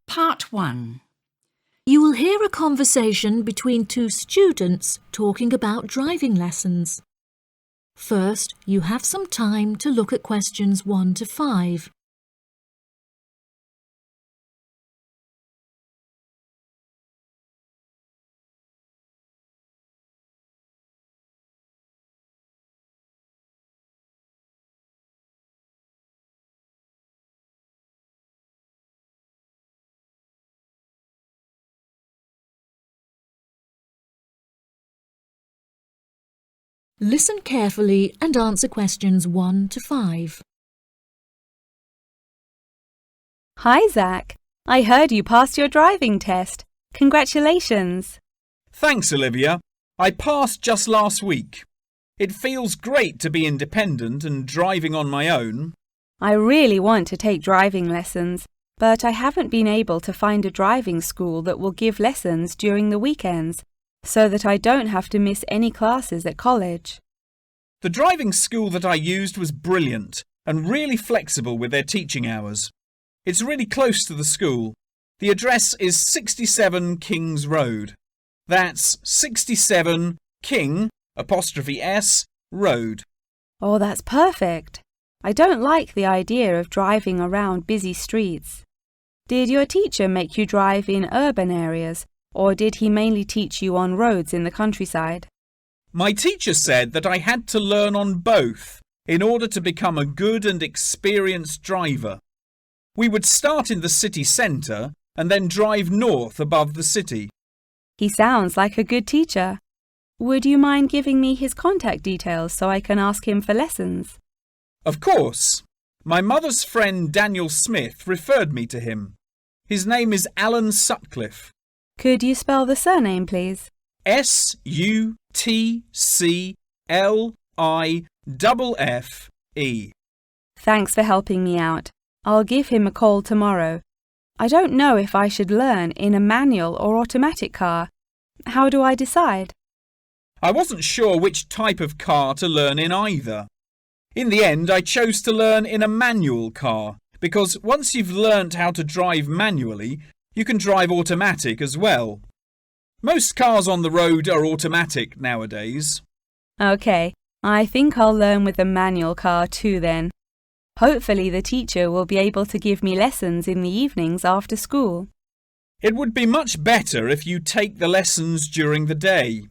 Part 1. You will hear a conversation between two students talking about driving lessons. First, you have some time to look at questions 1 to 5. Listen carefully and answer questions 1 to 5. Hi, Zach. I heard you passed your driving test. Congratulations. Thanks, Olivia. I passed just last week. It feels great to be independent and driving on my own. I really want to take driving lessons, but I haven't been able to find a driving school that will give lessons during the weekends, so that I don't have to miss any classes at college. The driving school that I used was brilliant and really flexible with their teaching hours. It's really close to the school. The address is 67 Kings Road. That's 67 King '(S) Road. Oh, that's perfect. I don't like the idea of driving around busy streets. Did your teacher make you drive in urban areas, or did he mainly teach you on roads in the countryside? My teacher said that I had to learn on both in order to become a good and experienced driver. We would start in the city centre and then drive north above the city. He sounds like a good teacher. Would you mind giving me his contact details so I can ask him for lessons? Of course. My mother's friend Daniel Smith referred me to him. His name is Alan Sutcliffe. Could you spell the surname, please? Sutcliffe. Thanks for helping me out. I'll give him a call tomorrow. I don't know if I should learn in a manual or automatic car. How do I decide? I wasn't sure which type of car to learn in either. In the end, I chose to learn in a manual car because once you've learnt how to drive manually, you can drive automatic as well. Most cars on the road are automatic nowadays. OK, I think I'll learn with a manual car too then. Hopefully the teacher will be able to give me lessons in the evenings after school. It would be much better if you take the lessons during the day.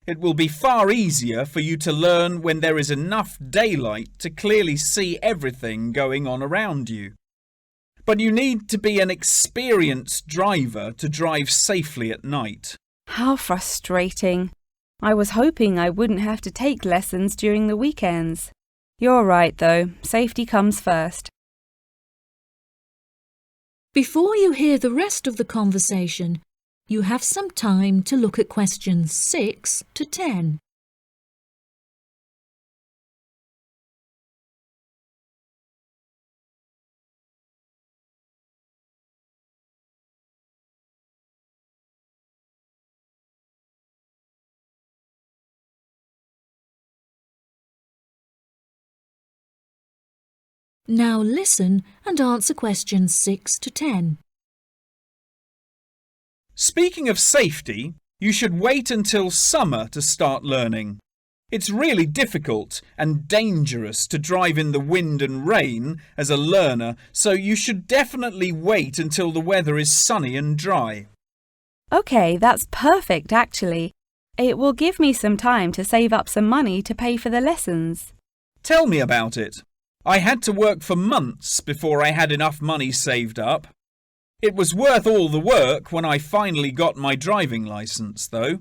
It will be far easier for you to learn when there is enough daylight to clearly see everything going on around you. But you need to be an experienced driver to drive safely at night. How frustrating. I was hoping I wouldn't have to take lessons during the weekends. You're right, though. Safety comes first. Before you hear the rest of the conversation, you have some time to look at questions 6 to 10. Now listen and answer questions 6 to 10. Speaking of safety, you should wait until summer to start learning. It's really difficult and dangerous to drive in the wind and rain as a learner, so you should definitely wait until the weather is sunny and dry. OK, that's perfect actually. It will give me some time to save up some money to pay for the lessons. Tell me about it. I had to work for months before I had enough money saved up. It was worth all the work when I finally got my driving licence, though.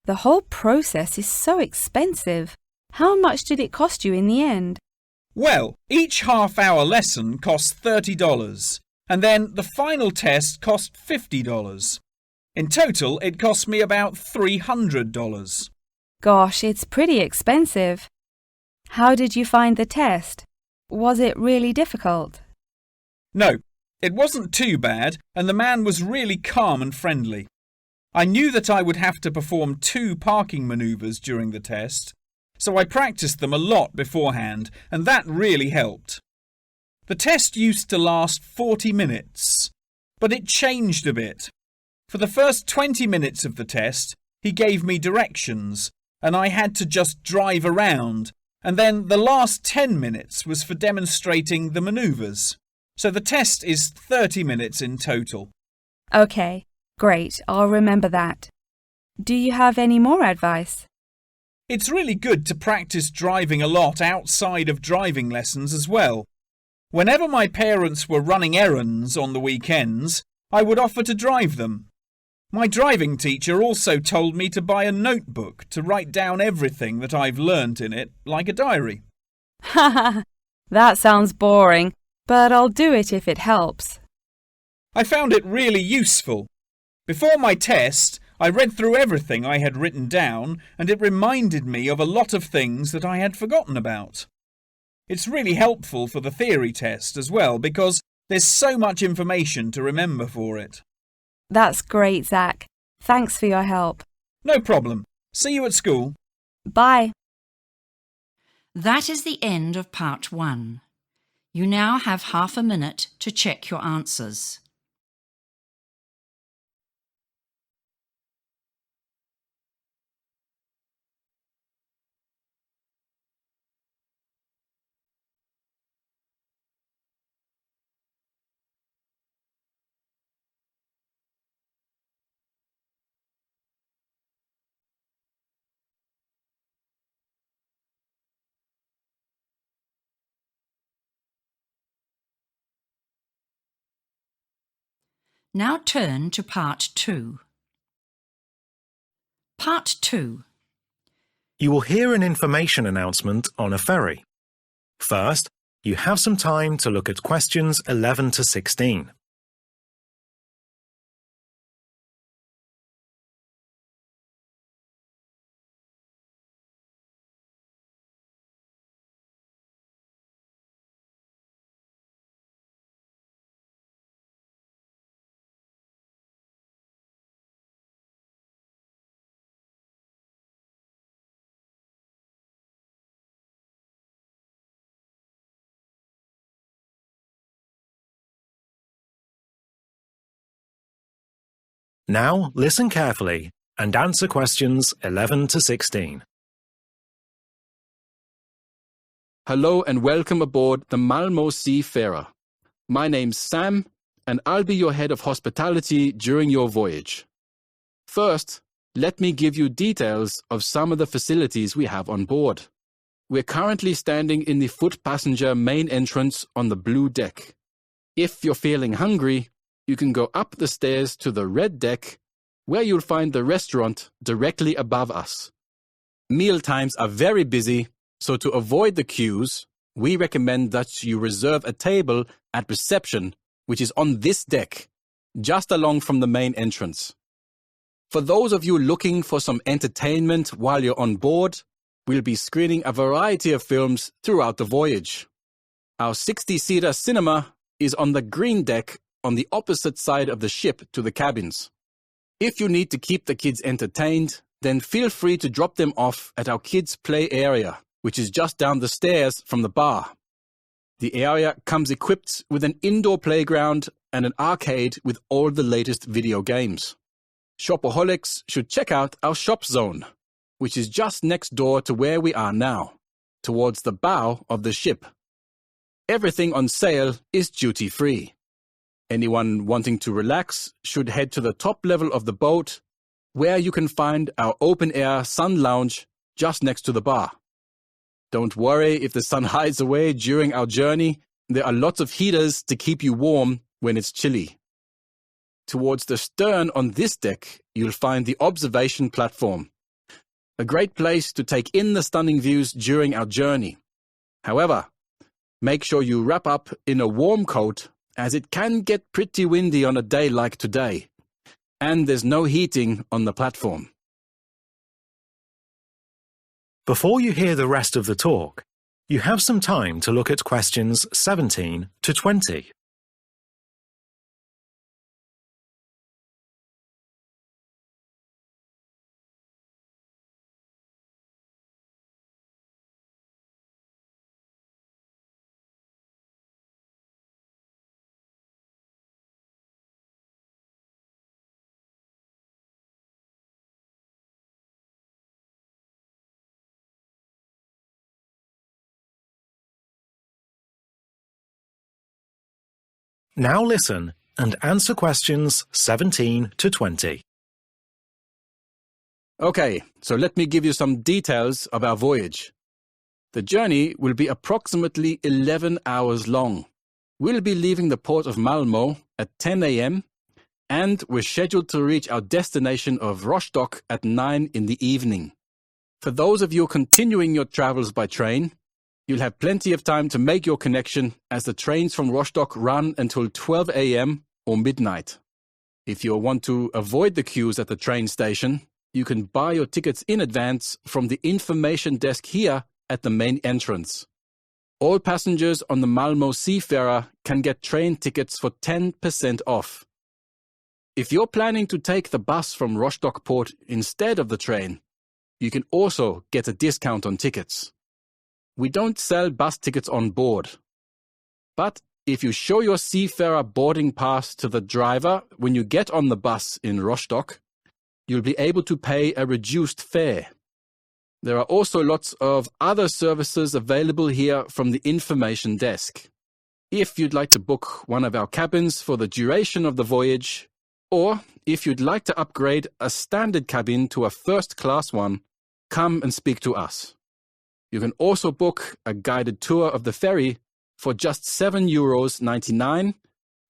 The whole process is so expensive. How much did it cost you in the end? Well, each half-hour lesson cost $30, and then the final test cost $50. In total, it cost me about $300. Gosh, it's pretty expensive. How did you find the test? Was it really difficult? No, it wasn't too bad, and the man was really calm and friendly. I knew that I would have to perform 2 parking manoeuvres during the test, so I practiced them a lot beforehand, and that really helped. The test used to last 40 minutes, but it changed a bit. For the first 20 minutes of the test, he gave me directions, and I had to just drive around, and then the last 10 minutes was for demonstrating the manoeuvres. So the test is 30 minutes in total. OK, great, I'll remember that. Do you have any more advice? It's really good to practice driving a lot outside of driving lessons as well. Whenever my parents were running errands on the weekends, I would offer to drive them. My driving teacher also told me to buy a notebook to write down everything that I've learnt in it, like a diary. Haha, that sounds boring, but I'll do it if it helps. I found it really useful. Before my test, I read through everything I had written down, and it reminded me of a lot of things that I had forgotten about. It's really helpful for the theory test as well, because there's so much information to remember for it. That's great, Zach. Thanks for your help. No problem. See you at school. Bye. That is the end of part 1. You now have half a minute to check your answers. Now turn to part 2. Part 2. You will hear an information announcement on a ferry. First, you have some time to look at questions 11 to 16. Now listen carefully and answer questions 11 to 16. Hello and welcome aboard the Malmo Seafarer. My name's Sam, and I'll be your head of hospitality during your voyage. First, let me give you details of some of the facilities we have on board. We're currently standing in the foot passenger main entrance on the blue deck. If you're feeling hungry, you can go up the stairs to the red deck, where you'll find the restaurant directly above us. Meal times are very busy, so to avoid the queues, we recommend that you reserve a table at reception, which is on this deck, just along from the main entrance. For those of you looking for some entertainment while you're on board, we'll be screening a variety of films throughout the voyage. Our 60-seater cinema is on the green deck on the opposite side of the ship to the cabins. If you need to keep the kids entertained, then feel free to drop them off at our kids' play area, which is just down the stairs from the bar. The area comes equipped with an indoor playground and an arcade with all the latest video games. Shopaholics should check out our shop zone, which is just next door to where we are now, towards the bow of the ship. Everything on sale is duty-free. Anyone wanting to relax should head to the top level of the boat, where you can find our open-air sun lounge just next to the bar. Don't worry if the sun hides away during our journey. There are lots of heaters to keep you warm when it's chilly. Towards the stern on this deck, you'll find the observation platform. A great place to take in the stunning views during our journey. However, make sure you wrap up in a warm coat, as it can get pretty windy on a day like today, and there's no heating on the platform. Before you hear the rest of the talk, you have some time to look at questions 17 to 20. Now listen and answer questions 17 to 20. Okay, so let me give you some details of our voyage. The journey will be approximately 11 hours long. We'll be leaving the port of Malmö at 10 a.m. and we're scheduled to reach our destination of Rostock at 9 in the evening. For those of you continuing your travels by train, you'll have plenty of time to make your connection as the trains from Rostock run until 12 a.m. or midnight. If you want to avoid the queues at the train station, you can buy your tickets in advance from the information desk here at the main entrance. All passengers on the Malmö Seafarer can get train tickets for 10% off. If you're planning to take the bus from Rostock Port instead of the train, you can also get a discount on tickets. We don't sell bus tickets on board. But if you show your Seafarer boarding pass to the driver when you get on the bus in Rostock, you'll be able to pay a reduced fare. There are also lots of other services available here from the information desk. If you'd like to book one of our cabins for the duration of the voyage, or if you'd like to upgrade a standard cabin to a first-class one, come and speak to us. You can also book a guided tour of the ferry for just €7.99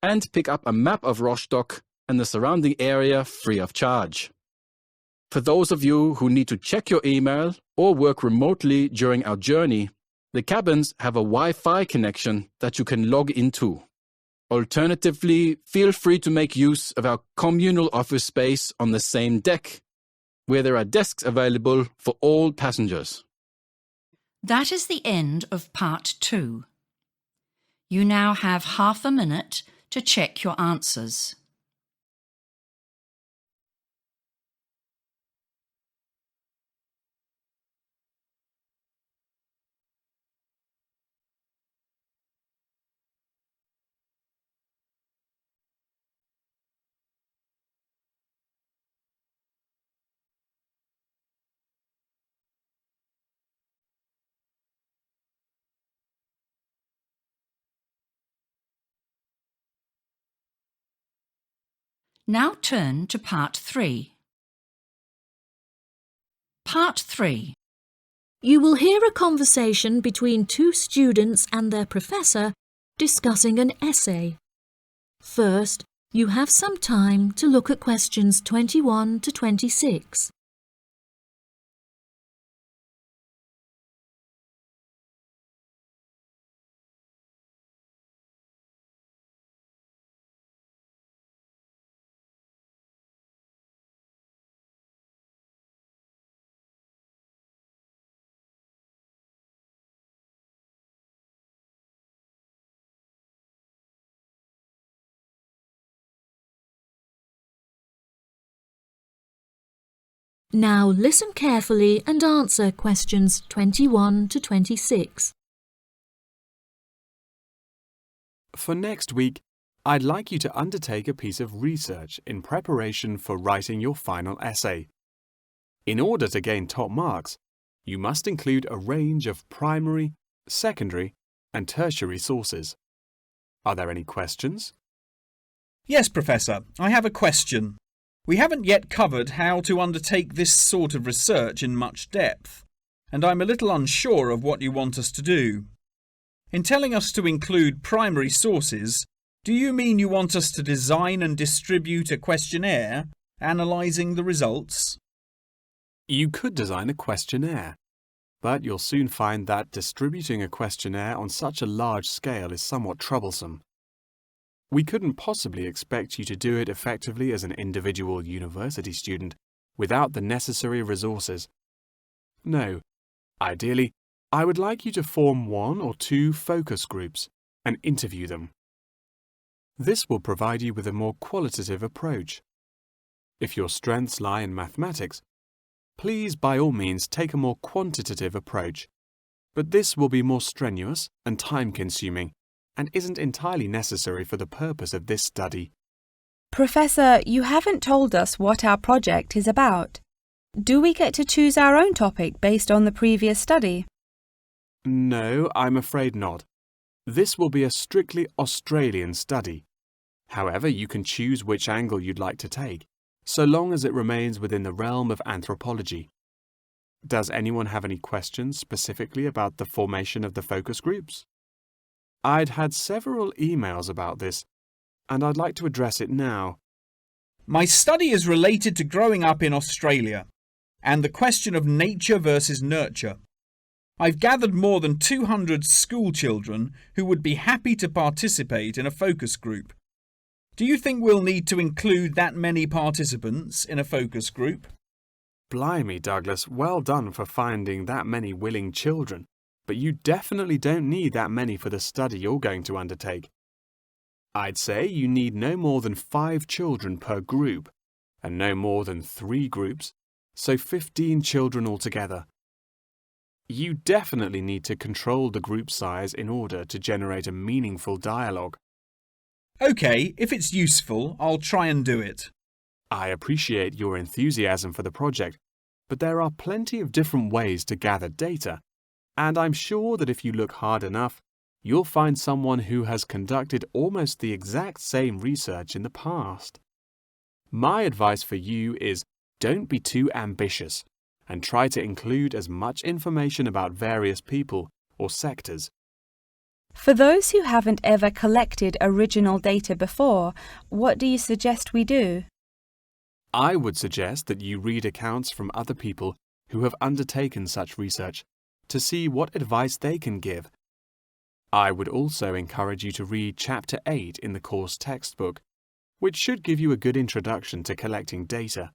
and pick up a map of Rostock and the surrounding area free of charge. For those of you who need to check your email or work remotely during our journey, the cabins have a Wi-Fi connection that you can log into. Alternatively, feel free to make use of our communal office space on the same deck, where there are desks available for all passengers. That is the end of part 2. You now have half a minute to check your answers. Now turn to part 3. Part 3. You will hear a conversation between two students and their professor discussing an essay. First, you have some time to look at questions 21 to 26. Now listen carefully and answer questions 21 to 26. For next week, I'd like you to undertake a piece of research in preparation for writing your final essay. In order to gain top marks, you must include a range of primary, secondary, and tertiary sources. Are there any questions? Yes, Professor, I have a question. We haven't yet covered how to undertake this sort of research in much depth, and I'm a little unsure of what you want us to do. In telling us to include primary sources, do you mean you want us to design and distribute a questionnaire, analysing the results? You could design a questionnaire, but you'll soon find that distributing a questionnaire on such a large scale is somewhat troublesome. We couldn't possibly expect you to do it effectively as an individual university student without the necessary resources. No, ideally, I would like you to form 1 or 2 focus groups and interview them. This will provide you with a more qualitative approach. If your strengths lie in mathematics, please by all means take a more quantitative approach, but this will be more strenuous and time-consuming and isn't entirely necessary for the purpose of this study. Professor, you haven't told us what our project is about. Do we get to choose our own topic based on the previous study? No, I'm afraid not. This will be a strictly Australian study. However, you can choose which angle you'd like to take, so long as it remains within the realm of anthropology. Does anyone have any questions specifically about the formation of the focus groups? I'd had several emails about this, and I'd like to address it now. My study is related to growing up in Australia and the question of nature versus nurture. I've gathered more than 200 school children who would be happy to participate in a focus group. Do you think we'll need to include that many participants in a focus group? Blimey, Douglas, well done for finding that many willing children, but you definitely don't need that many for the study you're going to undertake. I'd say you need no more than 5 children per group, and no more than 3 groups, so 15 children altogether. You definitely need to control the group size in order to generate a meaningful dialogue. OK, if it's useful, I'll try and do it. I appreciate your enthusiasm for the project, but there are plenty of different ways to gather data, and I'm sure that if you look hard enough, you'll find someone who has conducted almost the exact same research in the past. My advice for you is don't be too ambitious and try to include as much information about various people or sectors. For those who haven't ever collected original data before, what do you suggest we do? I would suggest that you read accounts from other people who have undertaken such research to see what advice they can give. I would also encourage you to read Chapter 8 in the course textbook, which should give you a good introduction to collecting data.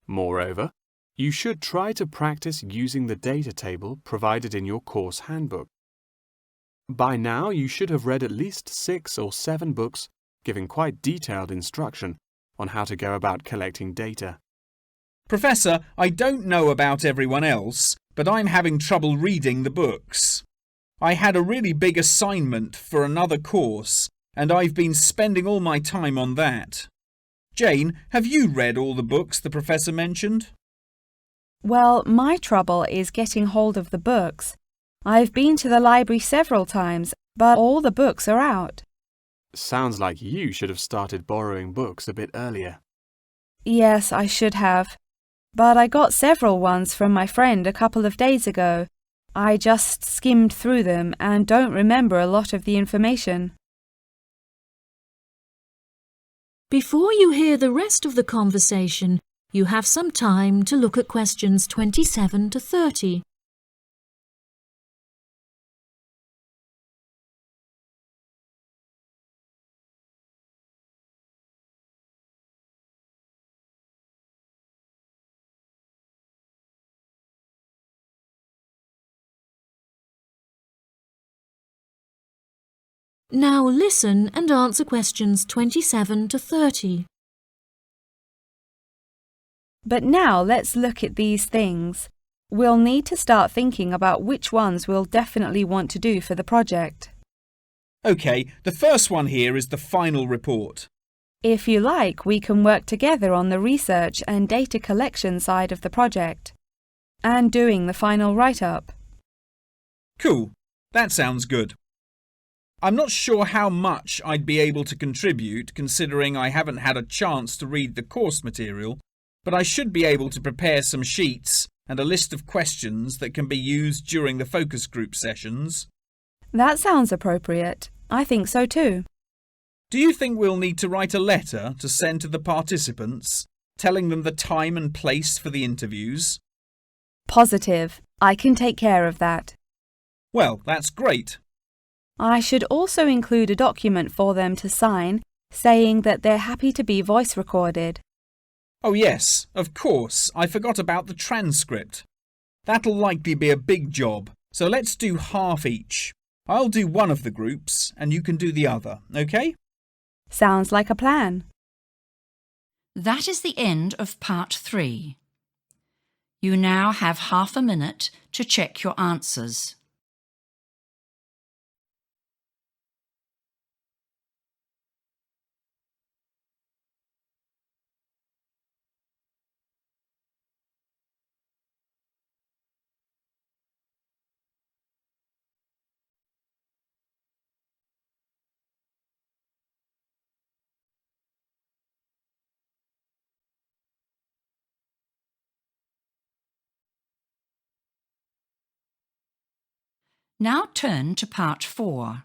Moreover, you should try to practice using the data table provided in your course handbook. By now, you should have read at least 6 or 7 books giving quite detailed instruction on how to go about collecting data. Professor, I don't know about everyone else, but I'm having trouble reading the books. I had a really big assignment for another course, and I've been spending all my time on that. Jane, have you read all the books the professor mentioned? Well, my trouble is getting hold of the books. I've been to the library several times, but all the books are out. Sounds like you should have started borrowing books a bit earlier. Yes, I should have. But I got several ones from my friend a couple of days ago. I just skimmed through them and don't remember a lot of the information. Before you hear the rest of the conversation, you have some time to look at questions 27 to 30. Now listen and answer questions 27 to 30. But now let's look at these things. We'll need to start thinking about which ones we'll definitely want to do for the project. OK, the first one here is the final report. If you like, we can work together on the research and data collection side of the project and doing the final write-up. Cool, that sounds good. I'm not sure how much I'd be able to contribute considering I haven't had a chance to read the course material, but I should be able to prepare some sheets and a list of questions that can be used during the focus group sessions. That sounds appropriate. I think so too. Do you think we'll need to write a letter to send to the participants, telling them the time and place for the interviews? Positive. I can take care of that. Well, that's great. I should also include a document for them to sign saying that they're happy to be voice recorded. Oh yes, of course, I forgot about the transcript. That'll likely be a big job, so let's do half each. I'll do one of the groups and you can do the other, OK? Sounds like a plan. That is the end of part 3. You now have half a minute to check your answers. Now turn to Part 4.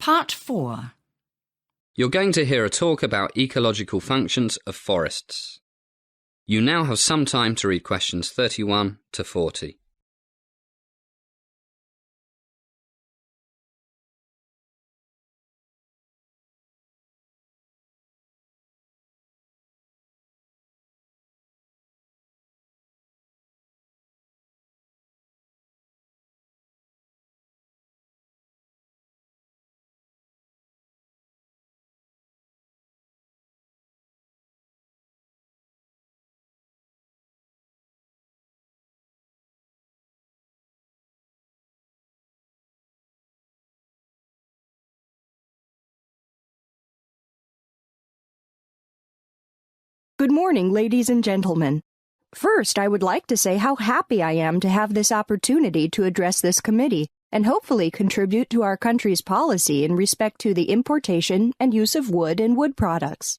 Part 4. You're going to hear a talk about ecological functions of forests. You now have some time to read questions 31 to 40. Good morning, ladies and gentlemen. First, I would like to say how happy I am to have this opportunity to address this committee and hopefully contribute to our country's policy in respect to the importation and use of wood and wood products.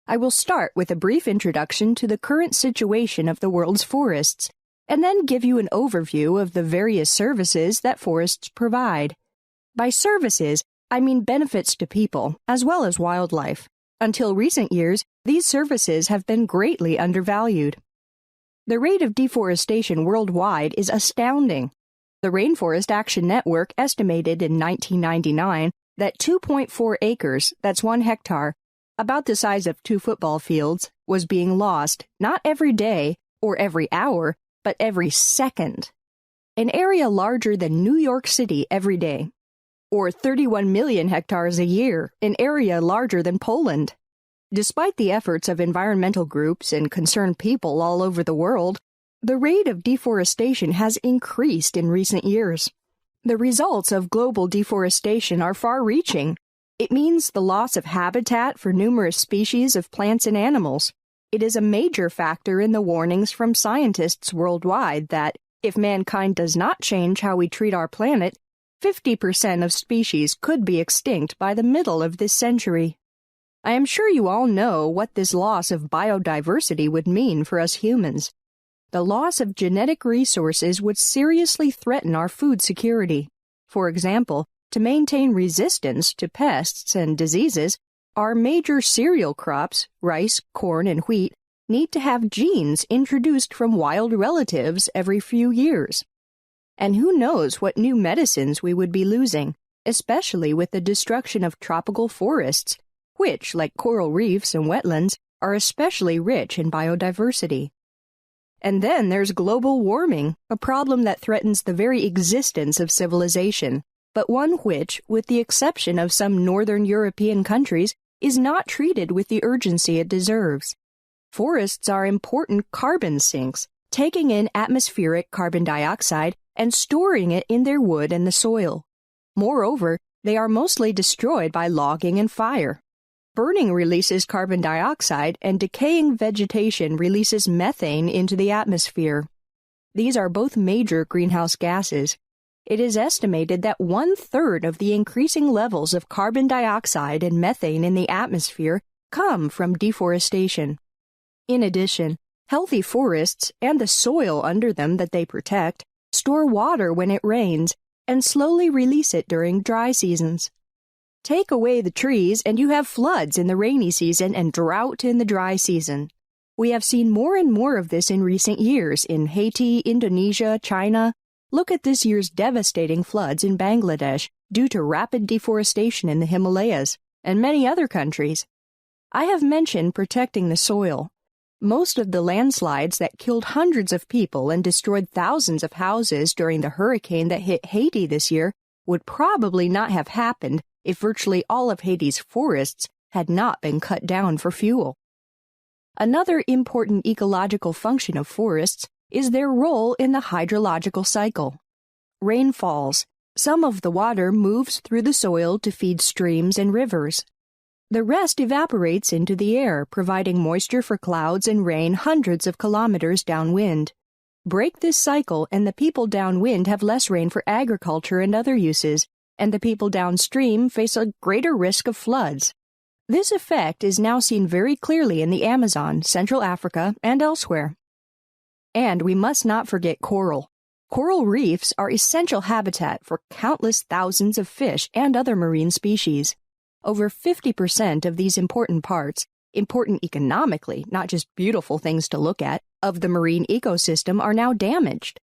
I will start with a brief introduction to the current situation of the world's forests, and then give you an overview of the various services that forests provide. By services, I mean benefits to people as well as wildlife. Until recent years, these services have been greatly undervalued. The rate of deforestation worldwide is astounding. The Rainforest Action Network estimated in 1999 that 2.4 acres, that's 1 hectare, about the size of 2 football fields, was being lost not every day or every hour, but every second. An area larger than New York City every day. Or 31 million hectares a year, an area larger than Poland. Despite the efforts of environmental groups and concerned people all over the world, the rate of deforestation has increased in recent years. The results of global deforestation are far-reaching. It means the loss of habitat for numerous species of plants and animals. It is a major factor in the warnings from scientists worldwide that, if mankind does not change how we treat our planet, 50% of species could be extinct by the middle of this century. I am sure you all know what this loss of biodiversity would mean for us humans. The loss of genetic resources would seriously threaten our food security. For example, to maintain resistance to pests and diseases, our major cereal crops, rice, corn, and wheat, need to have genes introduced from wild relatives every few years. And who knows what new medicines we would be losing, especially with the destruction of tropical forests, which, like coral reefs and wetlands, are especially rich in biodiversity. And then there's global warming, a problem that threatens the very existence of civilization, but one which, with the exception of some northern European countries, is not treated with the urgency it deserves. Forests are important carbon sinks, taking in atmospheric carbon dioxide and storing it in their wood and the soil. Moreover, they are mostly destroyed by logging and fire. Burning releases carbon dioxide, and decaying vegetation releases methane into the atmosphere. These are both major greenhouse gases. It is estimated that 1/3 of the increasing levels of carbon dioxide and methane in the atmosphere come from deforestation. In addition, healthy forests and the soil under them that they protect store water when it rains and slowly release it during dry seasons. Take away the trees and you have floods in the rainy season and drought in the dry season. We have seen more and more of this in recent years in Haiti, Indonesia, China. Look at this year's devastating floods in Bangladesh due to rapid deforestation in the Himalayas, and many other countries. I have mentioned protecting the soil. Most of the landslides that killed hundreds of people and destroyed thousands of houses during the hurricane that hit Haiti this year would probably not have happened if virtually all of Haiti's forests had not been cut down for fuel. Another important ecological function of forests is their role in the hydrological cycle. Rain falls. Some of the water moves through the soil to feed streams and rivers. The rest evaporates into the air, providing moisture for clouds and rain hundreds of kilometers downwind. Break this cycle and the people downwind have less rain for agriculture and other uses, and the people downstream face a greater risk of floods. This effect is now seen very clearly in the Amazon, Central Africa, and elsewhere. And we must not forget coral. Coral reefs are essential habitat for countless thousands of fish and other marine species. Over 50% of these important parts, important economically, not just beautiful things to look at, of the marine ecosystem are now damaged.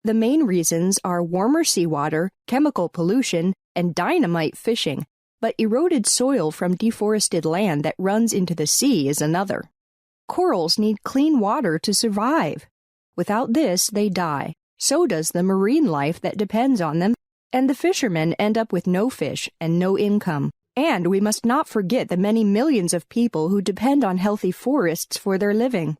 The main reasons are warmer seawater, chemical pollution, and dynamite fishing, but eroded soil from deforested land that runs into the sea is another. Corals need clean water to survive. Without this, they die. So does the marine life that depends on them, and the fishermen end up with no fish and no income. And we must not forget the many millions of people who depend on healthy forests for their living.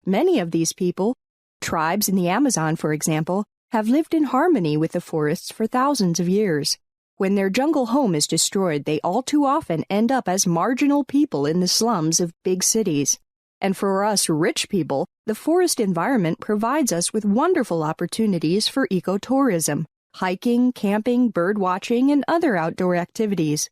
Many of these people, tribes in the Amazon for example, have lived in harmony with the forests for thousands of years. When their jungle home is destroyed, they all too often end up as marginal people in the slums of big cities. And for us rich people, the forest environment provides us with wonderful opportunities for ecotourism, hiking, camping, bird watching, and other outdoor activities.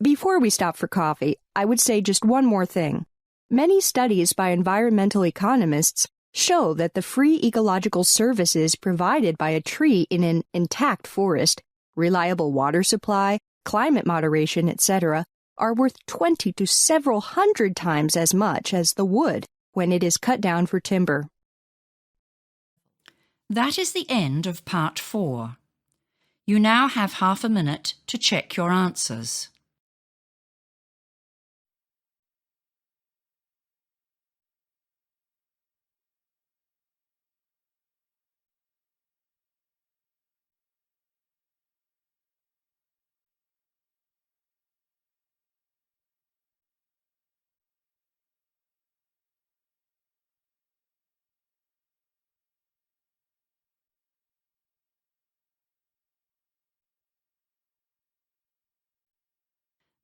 Before we stop for coffee, I would say just one more thing. Many studies by environmental economists show that the free ecological services provided by a tree in an intact forest, reliable water supply, climate moderation, etc., are worth 20 to several hundred times as much as the wood when it is cut down for timber. That is the end of part 4. You now have half a minute to check your answers.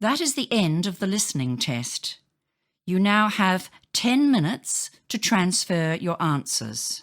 That is the end of the listening test. You now have 10 minutes to transfer your answers.